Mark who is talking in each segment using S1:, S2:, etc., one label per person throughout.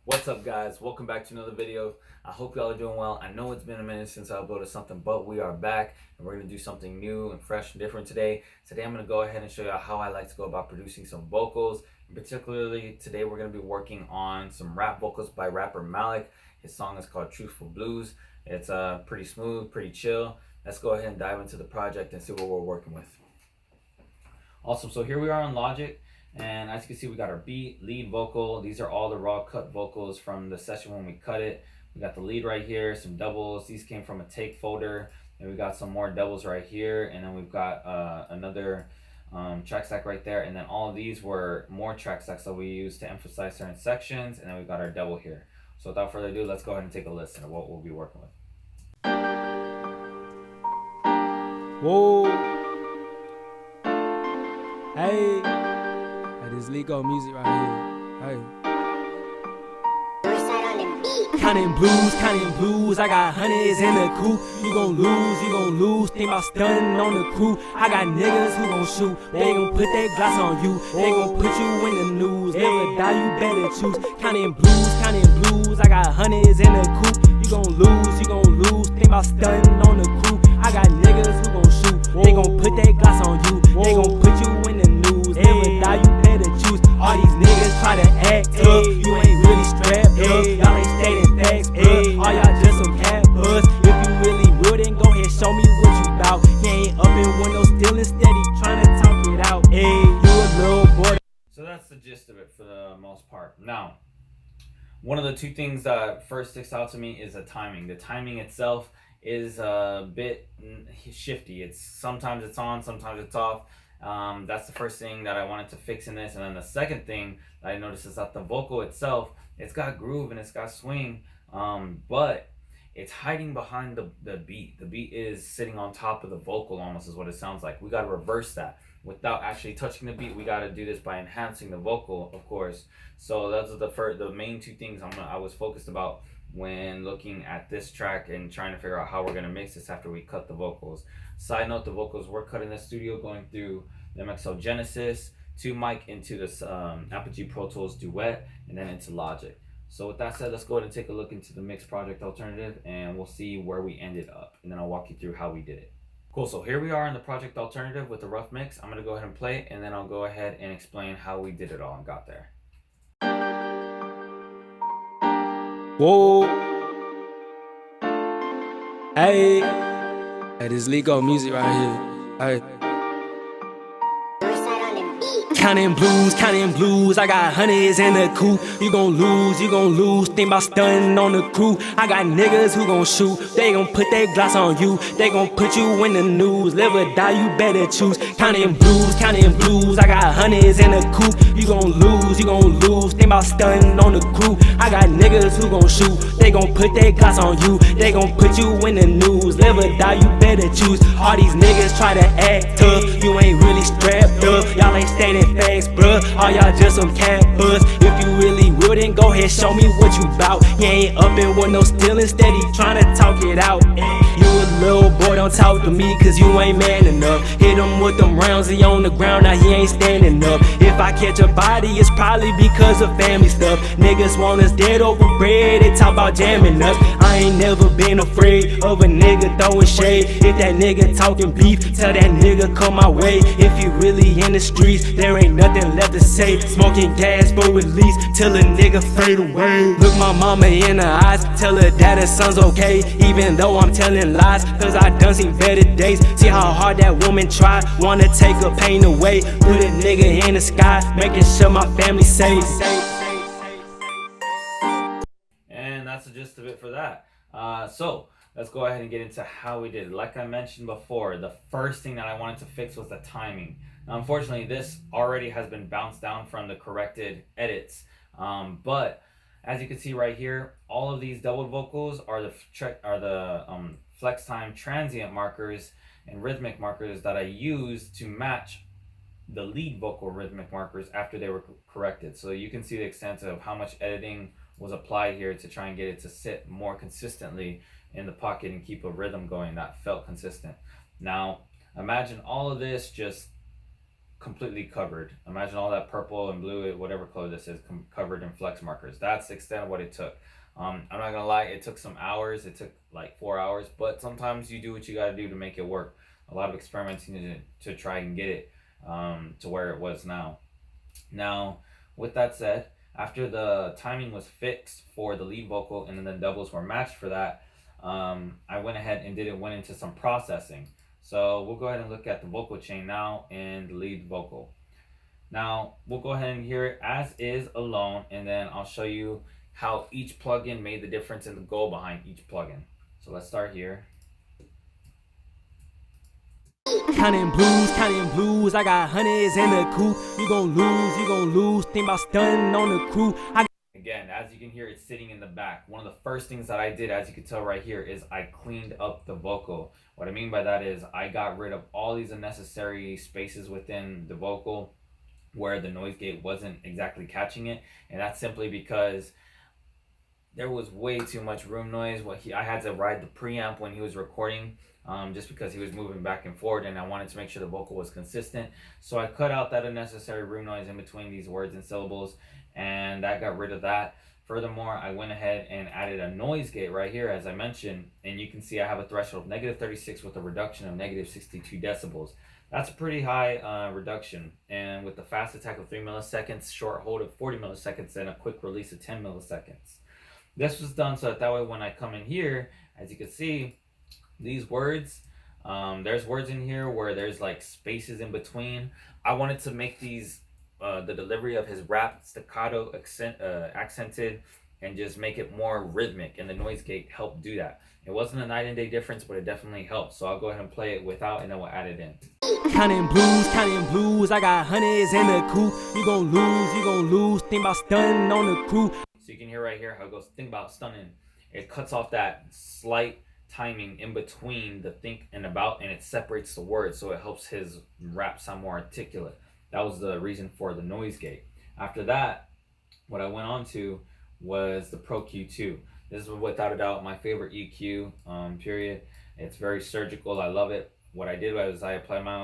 S1: What's up, guys? Welcome back to another video. I hope y'all are doing well. I know it's been a minute since I uploaded something, but we are back and we're going to do something new and fresh and different today. Today I'm going to go ahead and show you how I like to go about producing some vocals. And particularly today we're going to be working on some rap vocals by rapper MALEK. His song is called Truthful Blues. It's pretty smooth, pretty chill. Let's go ahead and dive into the project and see what we're working with. Awesome, so here we are on Logic, and as you can see, we got our beat, lead vocal. These are all the raw cut vocals from the session when we cut it. We got the lead right here, some doubles. These came from a take folder, and we got some more doubles right here, and then we've got another track stack right there, and then all of these were more track stacks that we used to emphasize certain sections, and then we got our double here. So without further ado, let's go ahead and take a listen of what we'll be working with.
S2: Whoa. Hey, this Lego music right here. Hey. Counting blues, I got hundreds in the coop. You gon' lose, think about stunning on the crew. I got niggas who gon' shoot, they gon' put their glass on you. They gon' put you in the news, never die, you better choose. Counting blues, I got hundreds in the coop. You gon' lose, think about stunning on the crew. I got niggas who gon' shoot, they gon' put their glass on you. They gon' put you in the news, never die, you better choose. All these niggas try to act tough, you ain't really strapped up. Y'all ain't stating facts, bruh. All y'all just some cat buzz. If you really real, then go ahead, show me what you bout. You ain't up in windows, still and steady, trying to talk it out. Hey, you a little boy.
S1: So that's the gist of it for the most part. Now, one of the two things that first sticks out to me is the timing. The timing itself is a bit shifty. Sometimes it's on, sometimes it's off. That's the first thing that I wanted to fix in this. And then the second thing that I noticed is that the vocal itself, it's got groove and it's got swing, but it's hiding behind the beat. The beat is sitting on top of the vocal almost is what it sounds like. We got to reverse that. Without actually touching the beat, we got to do this by enhancing the vocal, of course. So that's the main two things I was focused about when looking at this track and trying to figure out how we're going to mix this after we cut the vocals. Side note, the vocals were cut in the studio going through the MXL Genesis to mic into this Apogee Pro Tools Duet and then into Logic. So with that said, let's go ahead and take a look into the mix project alternative and we'll see where we ended up, and then I'll walk you through how we did it. Cool, so here we are in the project alternative with the rough mix. I'm going to go ahead and play it, and then I'll go ahead and explain how we did it all and got there.
S2: Whoa. Hey, this Lego music right here. Hey. Counting blues, I got hundreds in the coop. You gon' lose, think about stunning on the crew. I got niggas who gon' shoot, they gon' put their glass on you. They gon' put you in the news, live or die, you better choose. Counting blues, I got hundreds in the coop. You gon' lose, think about stunning on the crew. I got niggas who gon' shoot, they gon' put their glass on you. They gon' put you in the news, live or die, you better choose. All these niggas try to act tough, you ain't really strapped up. Y'all ain't stating facts, bruh. All y'all just some cat buzz. If you really real, then go ahead, show me what you bout. You ain't up in windows, still and steady, trying to talk it out. You a little boy, don't talk to me, cause you ain't man enough. Hit him with them rounds, he on the ground, now he ain't standing up. If I catch a body, it's probably because of family stuff. Niggas want us dead over bread, they talk about jamming us. I ain't never been afraid of a nigga throwing shade. If that nigga talking beef, tell that nigga come my way. If you really in the streets, there ain't nothing left to say. Smoking gas for release till a nigga fade away. Look my mama in the eyes, tell her that her son's okay. Even though I'm telling lies, cause I done seen better days. See how hard that woman tried, wanna take her pain away. Put a nigga in the sky, making sure my family's safe.
S1: And that's the gist of it for that. So let's go ahead and get into how we did it. Like I mentioned before, the first thing that I wanted to fix was the timing. Now, unfortunately, this already has been bounced down from the corrected edits, but as you can see right here, all of these double vocals are the flex time transient markers and rhythmic markers that I used to match the lead vocal rhythmic markers after they were corrected. So you can see the extent of how much editing was applied here to try and get it to sit more consistently in the pocket and keep a rhythm going that felt consistent. Now, imagine all of this just completely covered. Imagine all that purple and blue, whatever color this is, covered in flex markers. That's the extent of what it took. I'm not gonna lie, it took some hours. It took like 4 hours, but sometimes you do what you gotta do to make it work. A lot of experimenting to try and get it to where it was now. Now, with that said, after the timing was fixed for the lead vocal and then the doubles were matched for that, I went ahead and went into some processing. So we'll go ahead and look at the vocal chain now and the lead vocal. Now we'll go ahead and hear it as is alone, and then I'll show you how each plugin made the difference in the goal behind each plugin. So let's start here.
S2: Counting blues, I got hundreds in the coop. You gon' lose, think about stunning on the crew.
S1: Again, as you can hear, it's sitting in the back. One of the first things that I did, as you can tell right here, is I cleaned up the vocal. What I mean by that is I got rid of all these unnecessary spaces within the vocal where the noise gate wasn't exactly catching it, and that's simply because there was way too much room noise. I had to ride the preamp when he was recording, just because he was moving back and forth, and I wanted to make sure the vocal was consistent. So I cut out that unnecessary room noise in between these words and syllables, and that got rid of that. Furthermore, I went ahead and added a noise gate right here, as I mentioned, and you can see I have a threshold of -36 with a reduction of -62 decibels. That's a pretty high reduction, and with the fast attack of 3 milliseconds, short hold of 40 milliseconds, and a quick release of 10 milliseconds. This was done so that way when I come in here, as you can see, these words, there's words in here where there's like spaces in between. I wanted to make these, the delivery of his rap staccato accented, and just make it more rhythmic, and the noise gate helped do that. It wasn't a night and day difference, but it definitely helped. So I'll go ahead and play it without, and then we'll add it in.
S2: Counting blues, I got hundreds in the coop. You gon' lose, think about stunning on the crew.
S1: So you can hear right here how it goes, think about stunning. It cuts off that slight timing in between the think and about, and it separates the words, so it helps his rap sound more articulate. That was the reason for the noise gate. After that, what I went on to was the Pro Q2. This is without a doubt my favorite EQ, period. It's very surgical. I love it. What I did was I applied my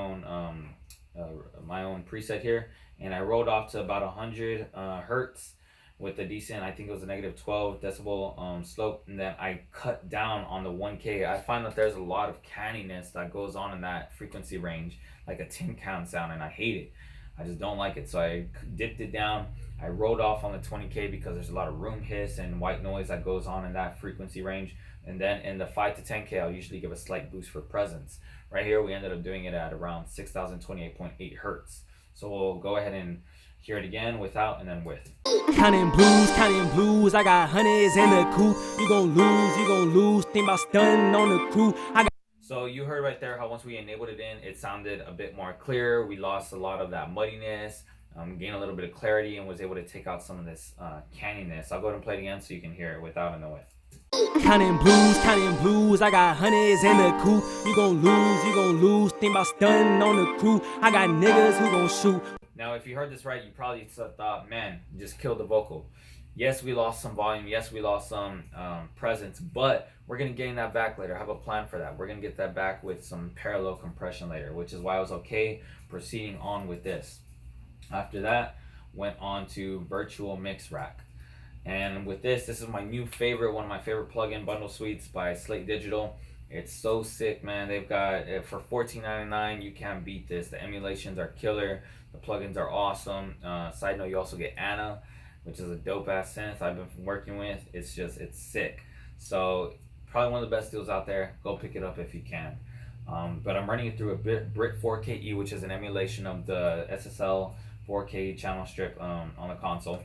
S1: own preset here, and I rolled off to about 100 hertz with a decent, I think it was a -12 decibel slope, and then I cut down on the 1K. I find that there's a lot of canniness that goes on in that frequency range, like a tin can sound, and I hate it. I just don't like it. So I dipped it down. I rolled off on the 20K because there's a lot of room hiss and white noise that goes on in that frequency range. And then in the 5 to 10K, I'll usually give a slight boost for presence. Right here, we ended up doing it at around 6,028.8 hertz. So we'll go ahead and hear it again without and then with.
S2: Counting blues, I got hundreds in the coop. You gon' lose, think about stunning on the crew.
S1: So you heard right there how once we enabled it in, it sounded a bit more clear. We lost a lot of that muddiness, gained a little bit of clarity, and was able to take out some of this canniness. I'll go ahead and play it again so you can hear it without and then with.
S2: Counting blues, I got hundreds in the coop. You gon' lose, think about stunning on the crew. I got niggas who gon' shoot.
S1: Now, if you heard this right, you probably thought, man, you just killed the vocal. Yes, we lost some volume. Yes, we lost some presence, but we're going to gain that back later. I have a plan for that. We're going to get that back with some parallel compression later, which is why I was okay proceeding on with this. After that, went on to Virtual Mix Rack. And with this is my new favorite, one of my favorite plugin bundle suites by Slate Digital. It's so sick, man. They've got, for $14.99, you can't beat this. The emulations are killer. The plugins are awesome. Side note, you also get Anna, which is a dope ass synth I've been working with. It's sick. So probably one of the best deals out there. Go pick it up if you can. But I'm running it through a Brit 4KE, which is an emulation of the SSL 4K channel strip on the console.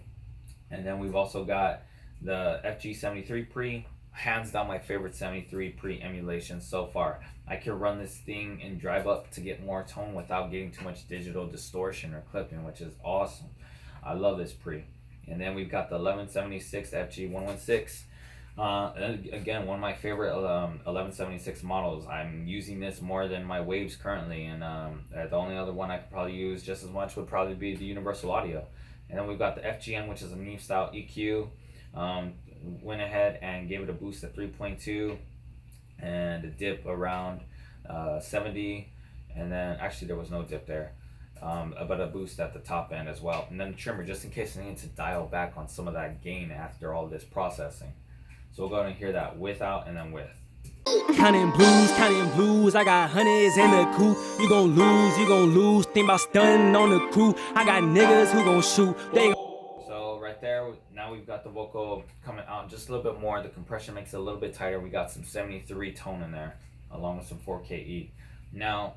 S1: And then we've also got the FG73 pre. Hands down my favorite 73 pre emulation so far. I can run this thing and drive up to get more tone without getting too much digital distortion or clipping, which is awesome. I love this pre. And then we've got the 1176 FG116. Again, one of my favorite 1176 models. I'm using this more than my Waves currently, and the only other one I could probably use just as much would probably be the Universal Audio. And then we've got the FGN, which is a Neve style EQ. Went ahead and gave it a boost at 3.2 and a dip around 70, and then actually there was no dip there. but a boost at the top end as well, and then the trimmer just in case I need to dial back on some of that gain after all this processing. So we'll go ahead and hear that without and then with.
S2: Counting blues, I got hundreds in the coop. You gon' lose, think about stunning on the crew. I got niggas who gon' shoot, they
S1: So right there, now we've got the vocal coming out just a little bit more. The compression makes it a little bit tighter. We got some 73 tone in there, along with some 4KE. Now,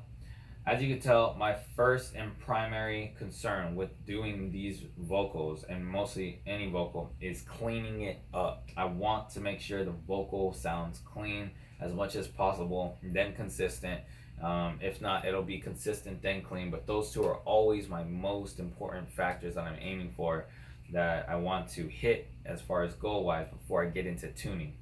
S1: as you can tell, my first and primary concern with doing these vocals, and mostly any vocal, is cleaning it up. I want to make sure the vocal sounds clean as much as possible, then consistent. If not, it'll be consistent then clean, but those two are always my most important factors that I'm aiming for, that I want to hit as far as goal wise before I get into tuning.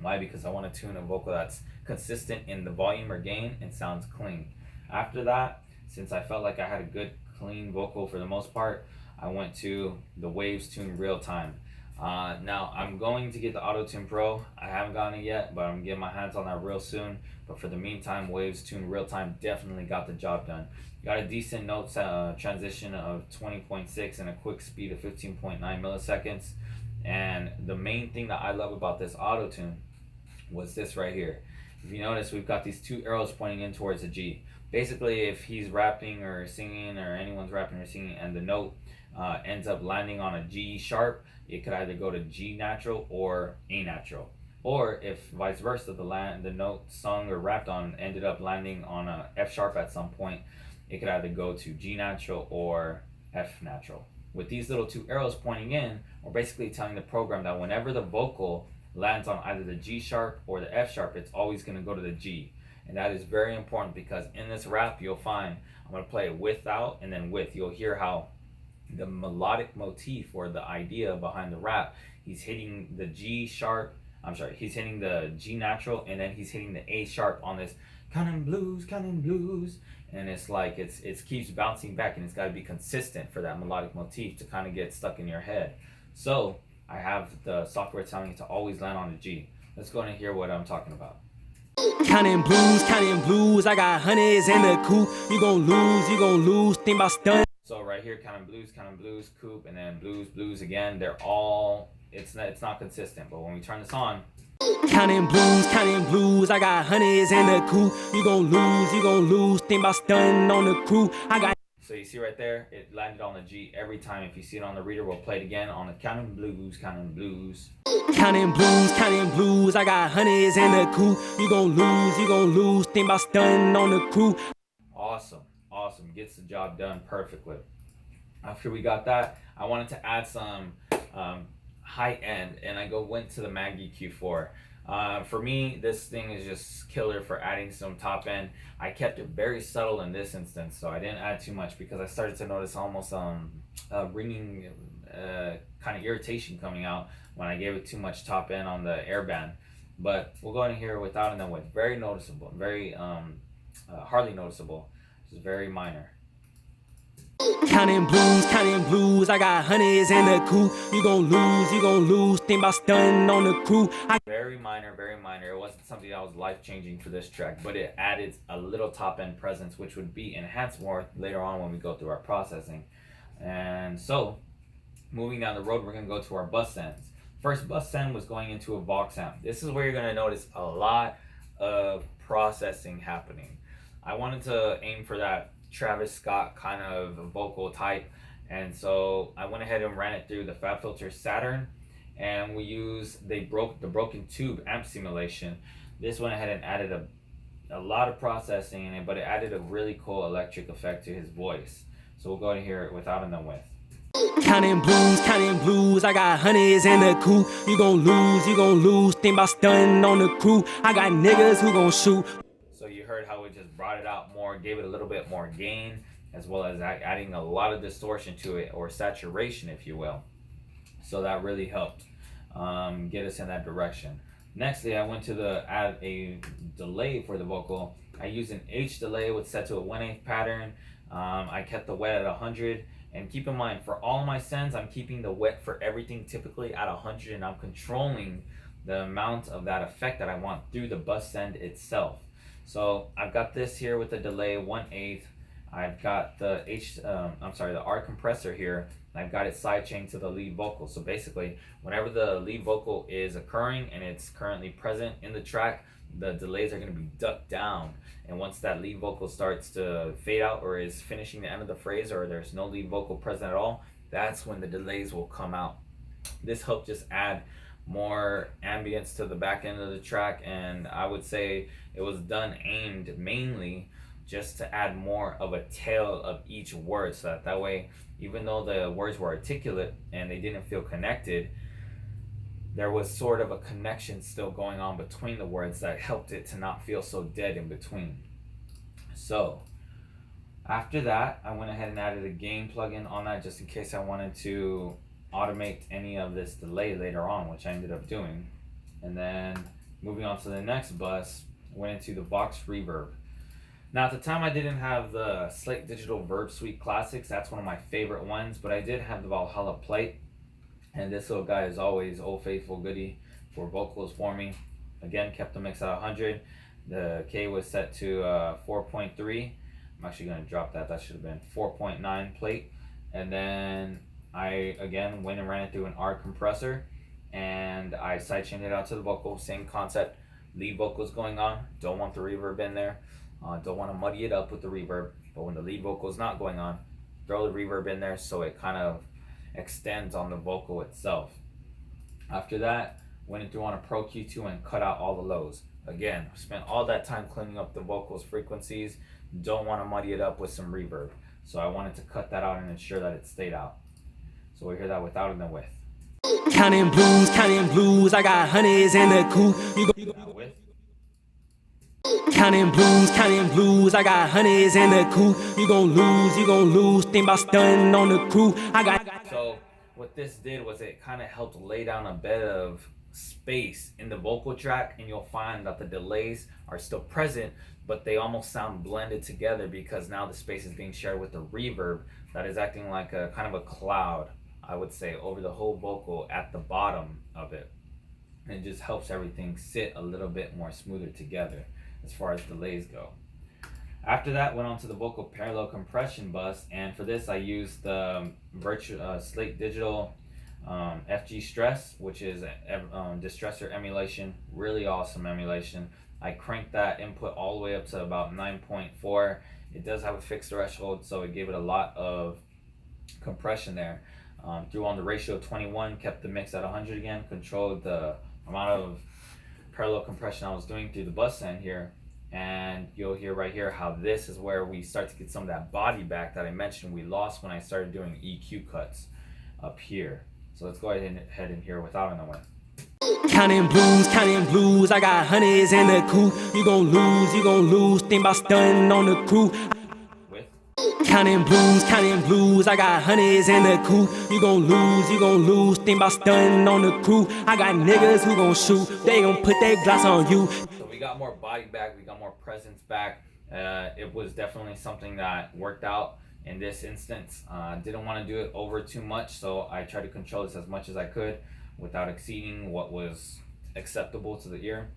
S1: Why? Because I want to tune a vocal that's consistent in the volume or gain and sounds clean. After that, since I felt like I had a good clean vocal for the most part, I went to the Waves Tune Real Time. Now I'm going to get the Auto Tune Pro. I haven't gotten it yet, but I'm getting my hands on that real soon. But for the meantime, Waves Tune Real Time definitely got the job done. Got a decent note transition of 20.6 and a quick speed of 15.9 milliseconds. And the main thing that I love about this Auto Tune was this right here. If you notice, we've got these two arrows pointing in towards a G. Basically, if he's rapping or singing, or anyone's rapping or singing, and the note ends up landing on a G sharp, it could either go to G natural or A natural. Or if vice versa, the note sung or rapped on ended up landing on a F sharp at some point, it could either go to G natural or F natural. With these little two arrows pointing in, we're basically telling the program that whenever the vocal lands on either the G sharp or the F sharp, it's always going to go to the G. And that is very important, because in this rap you'll find, I'm going to play it without and then with. You'll hear how the melodic motif, or the idea behind the rap, he's hitting the he's hitting the G natural, and then he's hitting the A sharp on this counting blues, and it's like it keeps bouncing back, and it's got to be consistent for that melodic motif to kind of get stuck in your head. So I have the software telling you to always land on the G. Let's go ahead and hear what I'm talking about.
S2: counting blues, I got hundreds in the coop. You gon' lose, think about stunning.
S1: So right here, counting blues, coupe, and then blues again. They're all, it's not consistent. But when we turn this on,
S2: Counting blues, I got hundreds in the coop. You gon' lose, think about stunning on the crew. I got.
S1: So you see right there, it landed on the G every time. If you see it on the reader, we'll play it again on the counting blues.
S2: Counting blues, I got hundreds in the coop. You gon' lose, think about stunning on the crew.
S1: Awesome, gets the job done perfectly. After we got that, I wanted to add some high end, and I went to the Maggie Q4. For me, this thing is just killer for adding some top end. I kept it very subtle in this instance, so I didn't add too much, because I started to notice almost ringing kind of irritation coming out when I gave it too much top end on the airband. But we'll go ahead and hear it without and then with. Very noticeable, very hardly noticeable. This is very minor.
S2: Counting blues, I got hundreds in the coop. You gon' lose, think about stunning on the crew.
S1: Very minor. It wasn't something that was life-changing for this track, but it added a little top-end presence, which would be enhanced more later on when we go through our processing. And so, moving down the road, we're gonna go to our bus sends. First bus send was going into a Vox amp. This is where you're gonna notice a lot of processing happening. I wanted to aim for that Travis Scott kind of vocal type, and so I went ahead and ran it through the FabFilter Saturn, and we used the broken tube amp simulation. This went ahead and added a lot of processing in it, but it added a really cool electric effect to his voice. So we'll go ahead and hear it without and then with.
S2: Counting blues, I got hundreds in the coop. You gon' lose, think about stunning on the crew. I got niggas who gon' shoot.
S1: So you heard how it just brought it out more, gave it a little bit more gain, as well as adding a lot of distortion to it, or saturation, if you will. So that really helped get us in that direction. Nextly, I went to add a delay for the vocal. I used an H delay with set to a 1/8 pattern. I kept the wet at 100. And keep in mind, for all my sends, I'm keeping the wet for everything typically at 100, and I'm controlling the amount of that effect that I want through the bus send itself. So I've got this here with the delay 1/8. I've got the the R compressor here. I've got it sidechained to the lead vocal. So basically, whenever the lead vocal is occurring and it's currently present in the track, the delays are going to be ducked down. And once that lead vocal starts to fade out or is finishing the end of the phrase, or there's no lead vocal present at all, that's when the delays will come out. This helped just add more ambience to the back end of the track, and I would say it was done aimed mainly just to add more of a tail of each word, so that way, even though the words were articulate and they didn't feel connected, there was sort of a connection still going on between the words that helped it to not feel so dead in between. So after that, I went ahead and added a gain plugin on that just in case I wanted to automate any of this delay later on, which I ended up doing. And then moving on to the next bus, went into the Vox Reverb. Now at the time I didn't have the Slate Digital Verb Suite Classics. That's one of my favorite ones, but I did have the Valhalla Plate. And this little guy is always old faithful goodie for vocals for me. Again, kept the mix at 100. The K was set to 4.3. I'm actually going to drop that. That should have been 4.9 plate. And then I again went and ran it through an R compressor, and I sidechained it out to the vocal. Same concept. Lead vocals going on. Don't want the reverb in there. Don't want to muddy it up with the reverb. But when the lead vocal is not going on, throw the reverb in there so it kind of extends on the vocal itself. After that, went in through on a Pro Q2 and cut out all the lows. Again, spent all that time cleaning up the vocals frequencies. Don't want to muddy it up with some reverb. So I wanted to cut that out and ensure that it stayed out. So we'll hear that without and then with.
S2: Counting blues, I got honeys in the coop.
S1: Now with.
S2: Counting blues, I got honeys in the coop. You gon' lose, think about stunning on the crew.
S1: So what this did was it kind of helped lay down a bit of space in the vocal track, and you'll find that the delays are still present, but they almost sound blended together because now the space is being shared with the reverb that is acting like a kind of a cloud, I would say, over the whole vocal at the bottom of it. And it just helps everything sit a little bit more smoother together as far as delays go. After that, went on to the vocal parallel compression bus, and for this I used the Slate Digital FG Stress, which is distressor emulation. Really awesome emulation. I cranked that input all the way up to about 9.4. It does have a fixed threshold, so it gave it a lot of compression there. Threw on the ratio 21, kept the mix at 100 again, controlled the amount of parallel compression I was doing through the bus end here. And you'll hear right here how this is where we start to get some of that body back that I mentioned we lost when I started doing EQ cuts up here. So let's go ahead and hear without and then with.
S2: Counting blues, I got honeys in the coop. You gon' lose, think about stunning on the crew.
S1: With.
S2: Counting blues, I got honeys in the coop. You gon' lose, think about stunning on the crew. I got niggas who gon' shoot, they gon' put their gloss on you.
S1: So we got more body back, we got more presence back. It was definitely something that worked out in this instance. Didn't want to do it over too much, so I tried to control this as much as I could without exceeding what was acceptable to the ear.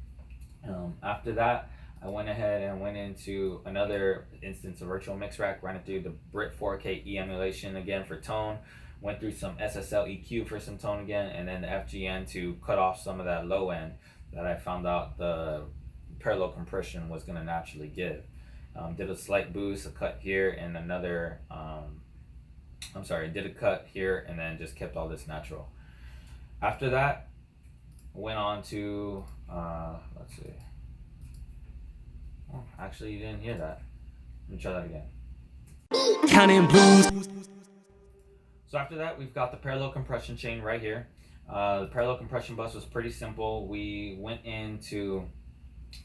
S1: After that, I went ahead and went into another instance of Virtual Mix Rack, ran it through the Brit 4K E emulation again for tone, went through some SSL EQ for some tone again, and then the FGN to cut off some of that low end that I found out the parallel compression was going to naturally give. Did a slight boost, a cut here, and another, did a cut here, and then just kept all this natural. After that, went on to, let's see. Oh, actually, you didn't hear that. Let me try that again.
S2: Counting blues.
S1: So after that, we've got the parallel compression chain right here. The parallel compression bus was pretty simple. We went into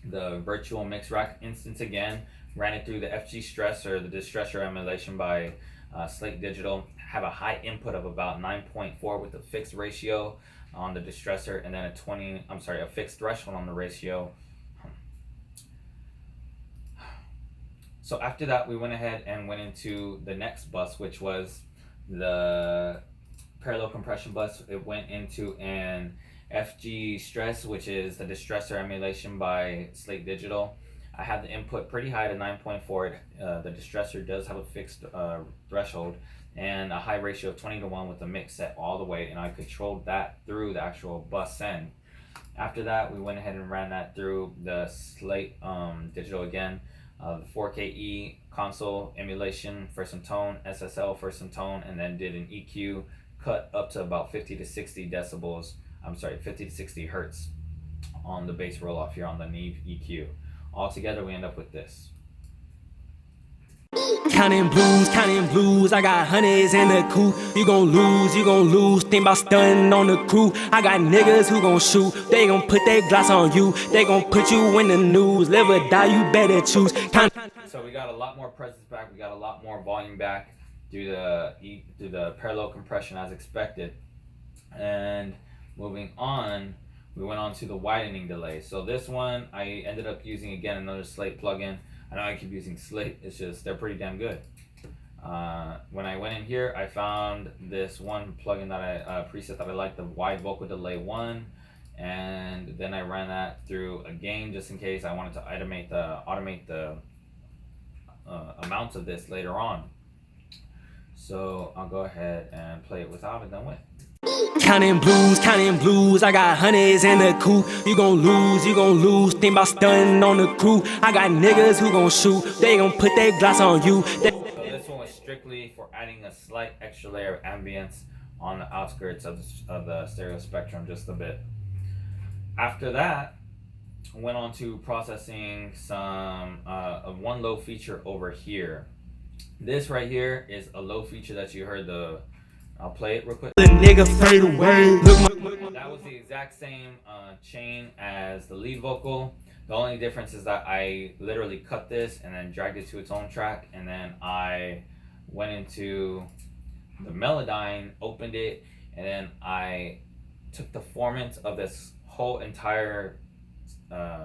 S1: the Virtual Mix Rack instance again, ran it through the FG Stress, or the distressor emulation by Slate Digital. Have a high input of about 9.4 with a fixed ratio on the distressor, and then a fixed threshold on the ratio. So after that, we went ahead and went into the next bus, which was the parallel compression bus. It went into an FG Stress, which is the distressor emulation by Slate Digital. I had the input pretty high to 9.4. The distressor does have a fixed threshold and a high ratio of 20:1 with the mix set all the way, and I controlled that through the actual bus send. After that, we went ahead and ran that through the Slate digital again, the 4KE console emulation for some tone, SSL for some tone, and then did an EQ cut up to about 50 to 60 decibels. 50 to 60 hertz on the bass roll off here on the Neve EQ. Altogether, we end up with this.
S2: Counting blues, I got honeys in the coop. You gon' lose, think about stunning on the crew. I got niggas who gon' shoot, they gon' put their gloss on you. They gon' put you in the news, live or die, you better choose.
S1: So we got a lot more presence back, we got a lot more volume back due to the parallel compression as expected. And moving on, we went on to the widening delay. So this one, I ended up using again another Slate plugin. I know I keep using Slate, it's just they're pretty damn good. When I went in here, I found this one plugin that preset that I like, the wide vocal delay 1, and then I ran that through again just in case I wanted to automate the amounts of this later on. So I'll go ahead and play it without and then with.
S2: Counting blues, I got honeys in the coop. You gon' lose, think about stunning on the crew. I got niggas who gon' shoot, they gon' put their gloss on you.
S1: So this one was strictly for adding a slight extra layer of ambience on the outskirts of the stereo spectrum just a bit. After that, went on to processing some one low feature over here. This right here is a low feature that you heard I'll play it real quick.
S2: The nigga fade away.
S1: That was the exact same chain as the lead vocal. The only difference is that I literally cut this and then dragged it to its own track, and then I went into the Melodyne, opened it, and then I took the formants of this whole entire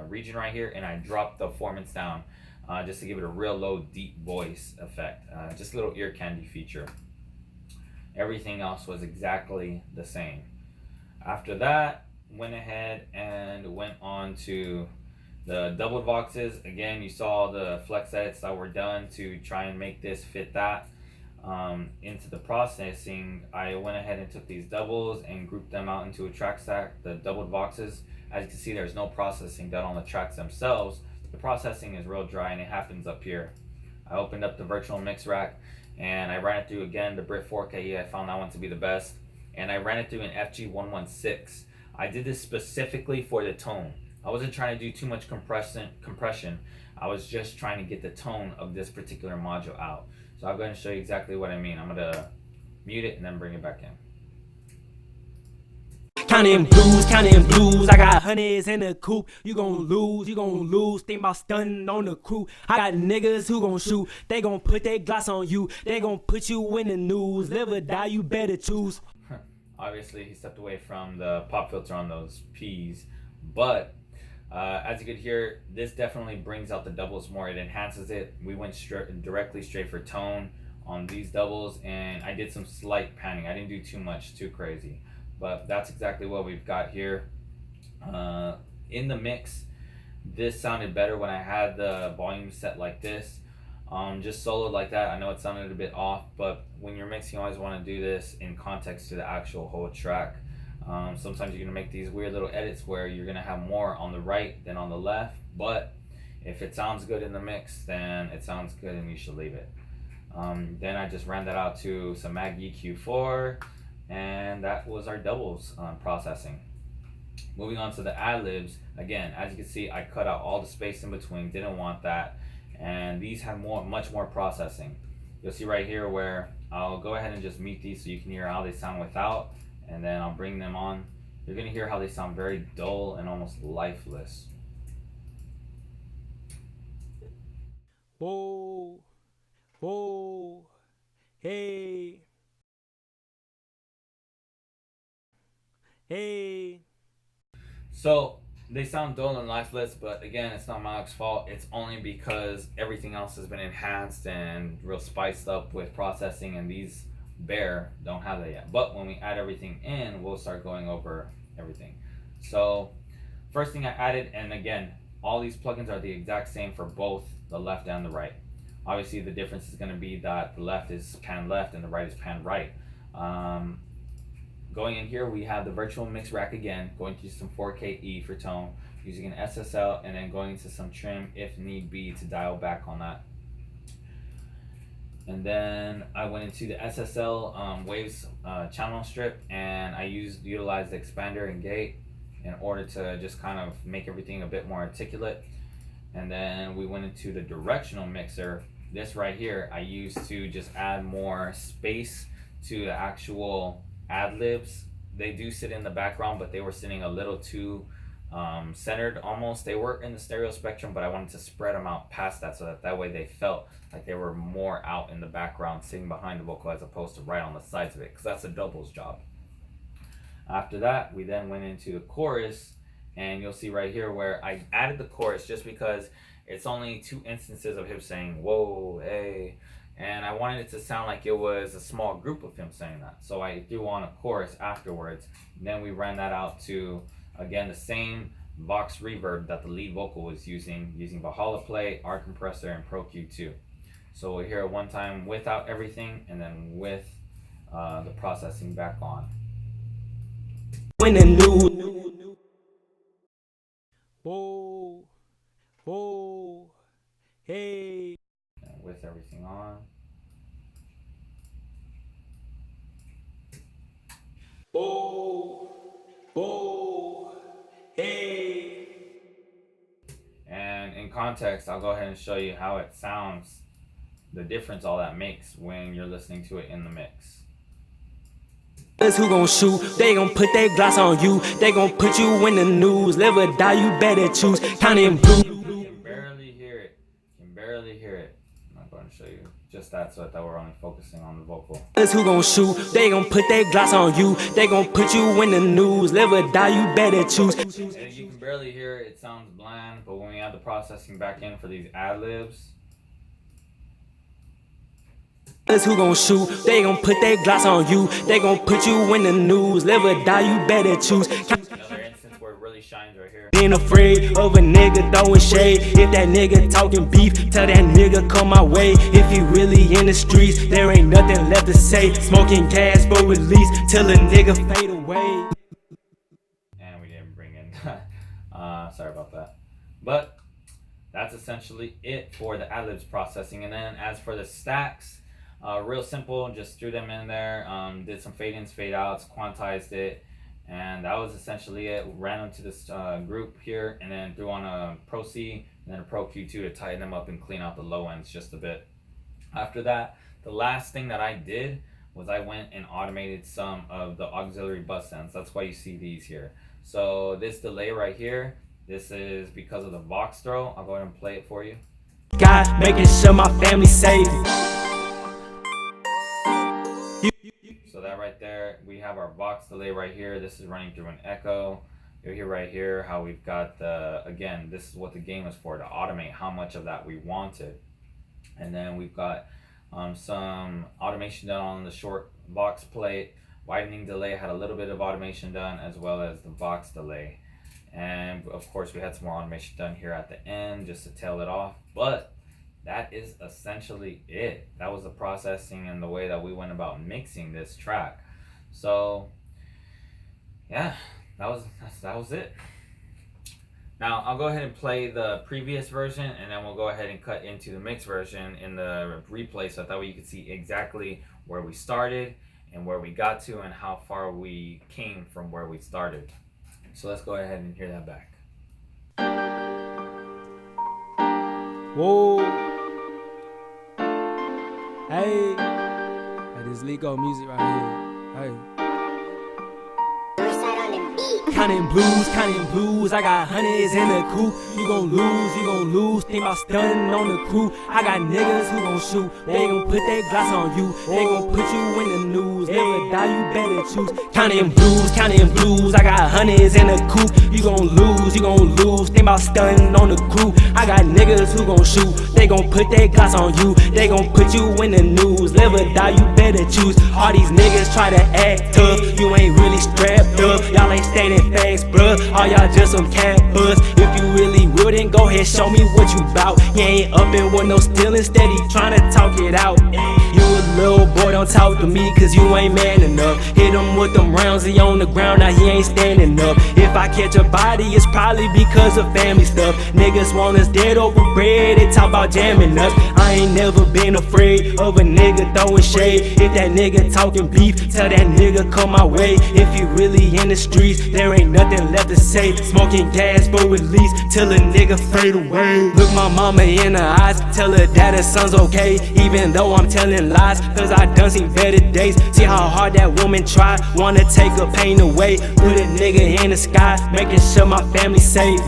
S1: region right here, and I dropped the formants down just to give it a real low, deep voice effect. Just a little ear candy feature. Everything else was exactly the same. After that, went ahead and went on to the doubled voxes. Again, you saw the flex edits that were done to try and make this fit that. Into the processing, I went ahead and took these doubles and grouped them out into a track stack, the doubled voxes. As you can see, there's no processing done on the tracks themselves. The processing is real dry and it happens up here. I opened up the virtual mix rack and I ran it through again the Brit 4KE. I found that one to be the best, and I ran it through an FG116. I did this specifically for the tone. I wasn't trying to do too much compression. I was just trying to get the tone of this particular module out. So I'll go ahead and show you exactly what I mean. I'm gonna mute it and then bring it back in.
S2: Counting blues, I got honeys in the coop. You gon' lose, think about stunning on the crew. I got niggas who gon' shoot, they gon' put their gloss on you. They gon' put you in the news, live or die, you better choose.
S1: Obviously, he stepped away from the pop filter on those P's, but as you could hear, this definitely brings out the doubles more. It enhances it. We went directly straight for tone on these doubles, and I did some slight panning. I didn't do too much, too crazy. But that's exactly what we've got here. In the mix, this sounded better when I had the volume set like this. Just soloed like that, I know it sounded a bit off, but when you're mixing, you always want to do this in context to the actual whole track. Sometimes you're going to make these weird little edits where you're going to have more on the right than on the left, but if it sounds good in the mix, then it sounds good and you should leave it. Then I just ran that out to some Mag EQ4, and that was our doubles processing. Moving on to the Ad-Libs, again, as you can see, I cut out all the space in between, didn't want that, and these have much more processing. You'll see right here where I'll go ahead and just mute these so you can hear how they sound without, and then I'll bring them on. You're gonna hear how they sound very dull and almost lifeless.
S2: Whoa, whoa, hey. Hey.
S1: So they sound dull and lifeless, but again, it's not Malek's fault. It's only because everything else has been enhanced and real spiced up with processing, and these bare don't have that yet. But when we add everything in, we'll start going over everything. So first thing I added, and again, all these plugins are the exact same for both the left and the right. Obviously the difference is going to be that the left is pan left and the right is pan right. Going in here, we have the virtual mix rack again, going to some 4K-E for tone, using an SSL, and then going into some trim if need be to dial back on that. And then I went into the SSL waves channel strip, and I utilized the expander and gate in order to just kind of make everything a bit more articulate. And then we went into the directional mixer. This right here I used to just add more space to the actual Ad-Libs. They do sit in the background, but they were sitting a little too centered almost. They were in the stereo spectrum, but I wanted to spread them out past that so that way they felt like they were more out in the background, sitting behind the vocal as opposed to right on the sides of it, because that's a doubles job. After that, we then went into the chorus, and you'll see right here where I added the chorus just because it's only 2 instances of him saying whoa, hey, and I wanted it to sound like it was a small group of him saying that. So I threw on a chorus afterwards, and then we ran that out to, again, the same Vox reverb that the lead vocal was using Valhalla Play, R compressor, and Pro Q2. So we'll hear it one time without everything, and then with the processing back on.
S2: When the new whoa, whoa, hey.
S1: And with everything on.
S2: Whoa, whoa, hey.
S1: And in context, I'll go ahead and show you how it sounds, the difference all that makes when you're listening to it in the mix.
S2: Who gon' shoot? They gon' put their gloss on you. They gon' put you in the news. Live or die, you better choose. Counting blue.
S1: You can barely hear it. You can barely hear it. I'm not going to show you just that so that we're only focusing on the vocal.
S2: Who gon' shoot? They gon' put their gloss on you. They gon' put you in the news. Live or die, you better choose.
S1: And you can barely hear it. It sounds bland, but when we add the processing back in for these ad-libs,
S2: who gon' shoot? They gon' put their gloss on you. They gon' put you in the news. Live or die, you better choose.
S1: another instance where it really shines right here.
S2: Ain't afraid of a nigga throwing shade. If that nigga talking beef, tell that nigga come my way. If he really in the streets, there ain't nothing left to say. Smoking gas for release till a nigga fade away.
S1: And we didn't bring in sorry about that. But that's essentially it for the ad-libs processing. And then as for the stacks, real simple, just threw them in there, did some fade-ins, fade-outs, quantized it, and that was essentially it. Ran them to this group here, and then threw on a Pro C and then a Pro Q2 to tighten them up and clean out the low ends just a bit. After that, the last thing that I did was I went and automated some of the auxiliary bus ends. That's why you see these here. So this delay right here, this is because of the Vox throw. I'll go ahead and play it for you.
S2: God, making sure my family safe.
S1: So that right there, we have our Vox delay right here. This is running through an echo. You'll hear right here how we've got the, again, this is what the game is for, to automate how much of that we wanted. And then we've got some automation done on the short Vox plate. Widening delay had a little bit of automation done, as well as the Vox delay. And of course we had some more automation done here at the end just to tail it off. But that is essentially it. That was the processing and the way that we went about mixing this track. So yeah, that was it. Now I'll go ahead and play the previous version, and then we'll go ahead and cut into the mix version in the replay, so that way you can see exactly where we started and where we got to and how far we came from where we started. So let's go ahead and hear that back.
S2: Whoa. Hey. Hey, this Lico music right here. Hey. Counting blues, I got hundreds in the coupe. You gon' lose, think about stunning on the crew. I got niggas who gon' shoot, they gon' put their gloss on you. They gon' put you in the news, live or die, you better choose. Counting blues, I got hundreds in the coupe. You gon' lose, think about stunning on the crew. I got niggas who gon' shoot, they gon' put their gloss on you. They gon' put you in the news, live or die, you better choose. All these niggas try to act tough, you ain't really strapped up. Y'all ain't stating facts, bruh, all y'all just some cat buzz. If you really real, then go ahead, show me what you bout. You ain't up and with no stealing, steady tryna talk it out. You a little boy, don't talk to me, cause you ain't man enough. Hit him with them rounds, he on the ground, now he ain't standing up. If I catch a body, it's probably because of family stuff. Niggas want us dead over bread, they talk about jamming us. I ain't never been afraid of a nigga throwing shade. If that nigga talking beef, tell that nigga come my way. If you really in the streets, there ain't nothing left to say. Smoking gas for release till a nigga fade away. Look my mama in the eyes, tell her that her son's okay. Even though I'm telling lies, cause I done seen better days. See how hard that woman tried, wanna take her pain away. Put a nigga in the sky, making sure my family's safe.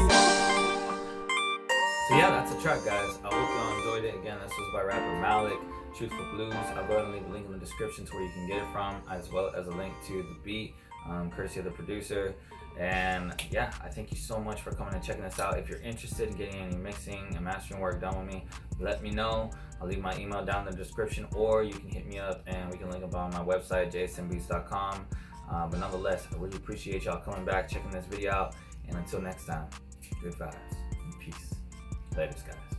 S1: So yeah, that's a track, guys. I hope y'all enjoyed it. Again, this was by rapper MALEK, Truthful Blues. I'll go ahead and leave a link in the description to where you can get it from, as well as a link to the beat, courtesy of the producer. And yeah, I thank you so much for coming and checking this out. If you're interested in getting any mixing and mastering work done with me, let me know. I'll leave my email down in the description, or you can hit me up and we can link up on my website, jsmbeats.com. But nonetheless, I really appreciate y'all coming back, checking this video out. And until next time, good vibes and peace. Later, guys.